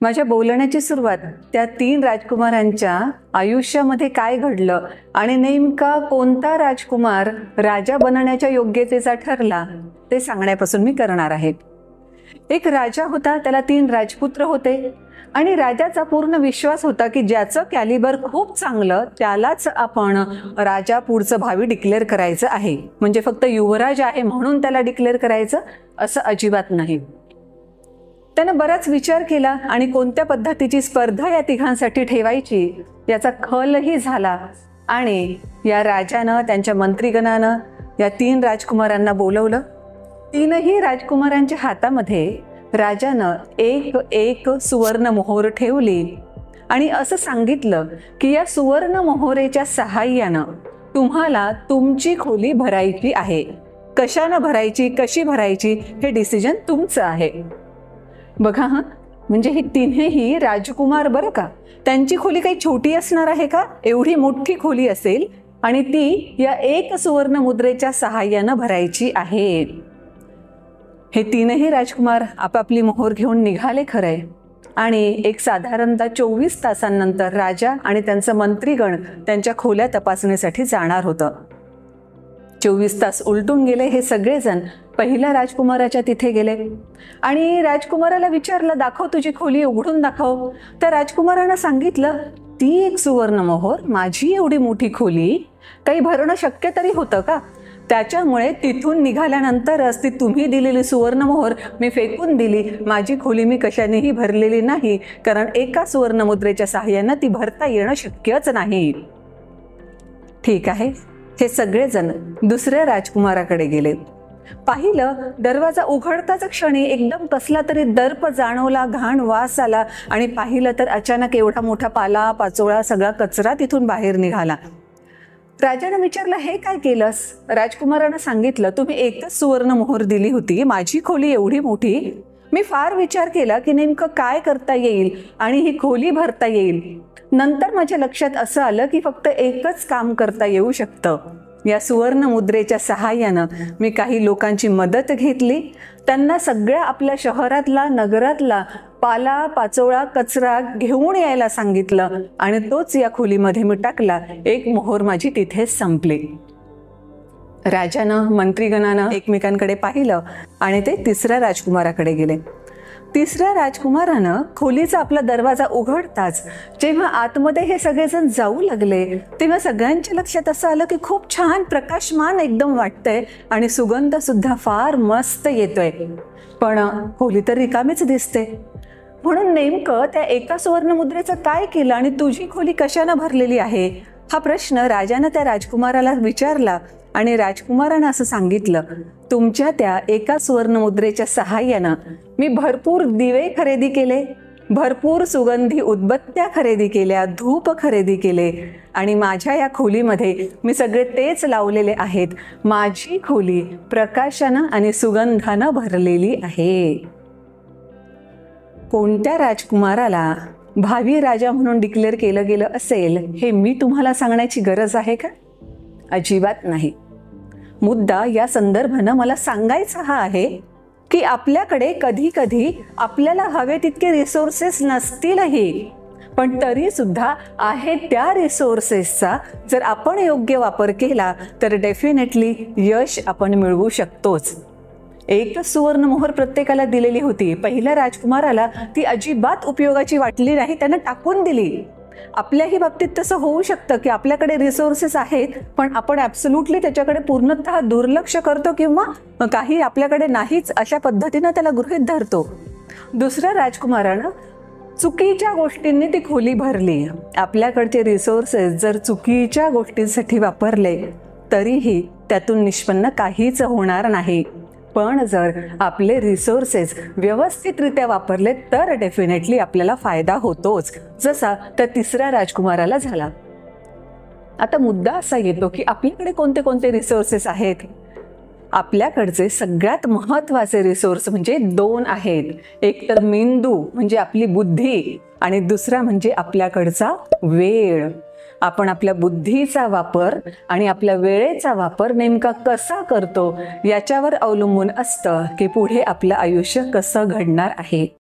माझ्या बोलण्याची सुरुवात त्या 3 राजकुमारांच्या आयुष्यामध्ये काय घडलं आणि नेमका कोणता राजकुमार राजा बनण्याच्या योग्यतेचा ठरला ते सांगण्यापासून मी करणार आहे। एक राजा होता, त्याला 3 राजपुत्र होते आणि राजाचा पूर्ण विश्वास होता की ज्याचं कॅलिबर खूप चांगलं त्यालाच आपण राजा पुढचं भावी डिक्लेअर करायचं आहे। म्हणजे फक्त युवराज आहे म्हणून त्याला डिक्लेअर करायचं असं अजिबात नाही। त्यानं बराच विचार केला आणि कोणत्या पद्धतीची स्पर्धा या तिघांसाठी ठेवायची याचा खलही झाला आणि या राजानं त्यांच्या मंत्रीगणानं या 3 राजकुमारांना बोलवलं। 3ही राजकुमारांच्या हातामध्ये राजानं एक सुवर्ण मोहोर ठेवली आणि असं सांगितलं की या सुवर्ण मोहोरेच्या सहाय्यानं तुम्हाला तुमची खोली भरायची आहे। कशानं भरायची, कशी भरायची हे डिसिजन तुमचं आहे। बघा हा, म्हणजे ही 3ही राजकुमार बरं का, त्यांची खोली काही छोटी असणार आहे का? एवढी मोठी खोली असेल आणि ती या 1 सुवर्ण मुद्रेच्या सहाय्यानं भरायची आहे। हे 3ही राजकुमार आपापली मोहोर घेऊन निघाले खरंय आणि एक साधारणतः 24 तासांनंतर राजा आणि त्यांचं मंत्रीगण त्यांच्या खोल्या तपासणीसाठी जाणार होतं। 24 तास उलटून गेले। हे सगळेजण पहिल्या राजकुमाराच्या तिथे गेले आणि राजकुमाराला विचारलं, दाखव तुझी खोली, उघडून दाखव। त्या राजकुमारानं सांगितलं, ती 1 सुवर्ण मोहोर, माझी एवढी मोठी खोली काही भरणं शक्य तरी होतं का? त्याच्यामुळे तिथून निघाल्यानंतरच ती तुम्ही दिलेली सुवर्ण मोहोर मी फेकून दिली। माझी खोली मी कशानेही भरलेली नाही, कारण एका सुवर्ण मुद्रेच्या सहाय्यानं ती भरता येणं शक्यच नाही। ठीक आहे, हे सगळेजण दुसऱ्या राजकुमाराकडे गेले। पाहिलं, दरवाजा उघडताच क्षणी एकदम कसला तरी दर्प जाणवला, घाण वास आला आणि पाहिलं तर अचानक एवढा मोठा पाला पाचोळा सगळा कचरा तिथून बाहेर निघाला। राजानं विचारलं, हे काय केलंस? राजकुमारानं सांगितलं, तुम्ही एकच सुवर्ण मोहोर दिली होती, माझी खोली एवढी मोठी, मी फार विचार केला की नेमकं काय करता येईल आणि ही खोली भरता येईल। नंतर माझ्या लक्षात असं आलं की फक्त एकच काम करता येऊ शकतं। या सुवर्ण मुद्रेच्या सहाय्यानं मी काही लोकांची मदत घेतली, त्यांना सगळ्या आपल्या शहरातला नगरातला पाला पाचोळा कचरा घेऊन यायला सांगितलं आणि तोच या खोलीमध्ये मी टाकला। 1 मोहोर माझी तिथेच संपली। राजानं मंत्रीगणानं एकमेकांकडे पाहिलं आणि ते 3ऱ्या राजकुमाराकडे गेले। 3ऱ्या राजकुमारानं खोलीचा आपला दरवाजा उघडताच जेव्हा आतमध्ये हे सगळेजण जाऊ लागले तेव्हा सगळ्यांच्या लक्षात असं आलं की खूप छान प्रकाशमान एकदम वाटतंय आणि सुगंध सुद्धा फार मस्त येतोय, पण खोली तर रिकामीच दिसते। म्हणून नेमकं त्या 1 सुवर्ण मुद्रेचं काय केलं आणि तुझी खोली कशानं भरलेली आहे हा प्रश्न राजानं त्या राजकुमाराला विचारला आणि राजकुमारानं असं सांगितलं, तुमच्या त्या 1 सुवर्ण मुद्रेच्या सहाय्यानं मी भरपूर दिवे खरेदी केले, भरपूर सुगंधी उदबत्त्या खरेदी केल्या, धूप खरेदी केले आणि माझ्या या खोलीमध्ये मी सगळे तेच लावलेले आहेत। माझी खोली प्रकाशानं आणि सुगंधानं भरलेली आहे। कोणत्या राजकुमाराला भावी राजा म्हणून डिक्लेअर केलं गेलं असेल हे मी तुम्हाला सांगण्याची गरज आहे का? अजिबात नाही। मुद्दा या संदर्भानं मला सांगायचा हा आहे की आपल्याकडे कधी कधी आपल्याला हवे तितके रिसोर्सेस नसतीलही, पण तरी सुद्धा आहे त्या रिसोर्सेसचा जर आपण योग्य वापर केला तर डेफिनेटली यश आपण मिळवू शकतोच। 1 सुवर्ण मोहोर प्रत्येकाला दिलेली होती। पहिल्या राजकुमाराला ती अजिबात उपयोगाची वाटली नाही, त्यानं टाकून दिली। आपल्याही बाबतीत तसं होऊ शकतं की आपल्याकडे रिसोर्सेस आहेत पण आपण ॲब्सोल्युटली त्याच्याकडे पूर्णतः दुर्लक्ष करतो किंवा काही आपल्याकडे नाहीच अशा पद्धतीनं त्याला गृहीत धरतो। दुसऱ्या राजकुमारानं चुकीच्या गोष्टींनी ती खोली भरली। आपल्याकडचे रिसोर्सेस जर चुकीच्या गोष्टींसाठी वापरले तरीही त्यातून निष्पन्न काहीच होणार नाही, पण जर आपले रिसोर्सेस व्यवस्थितरित्या वापरले तर डेफिनेटली आपल्याला फायदा होतोच, जसा त्या 3ऱ्या राजकुमाराला झाला। आता मुद्दा असा येतो की आपल्याकडे कोणते कोणते रिसोर्सेस आहेत? आपल्याकडचे सगळ्यात महत्त्वाचे रिसोर्स म्हणजे 2 आहेत। एक तर मेंदू म्हणजे आपली बुद्धी आणि दुसरा म्हणजे आपल्याकडचा वेळ। आपण आपल्या बुद्धीचा वापर आणि आपल्या वेळेचा वापर नेमका कसा करतो याच्यावर अवलंबून असतं की पुढे आपलं आयुष्य कसं घडणार आहे।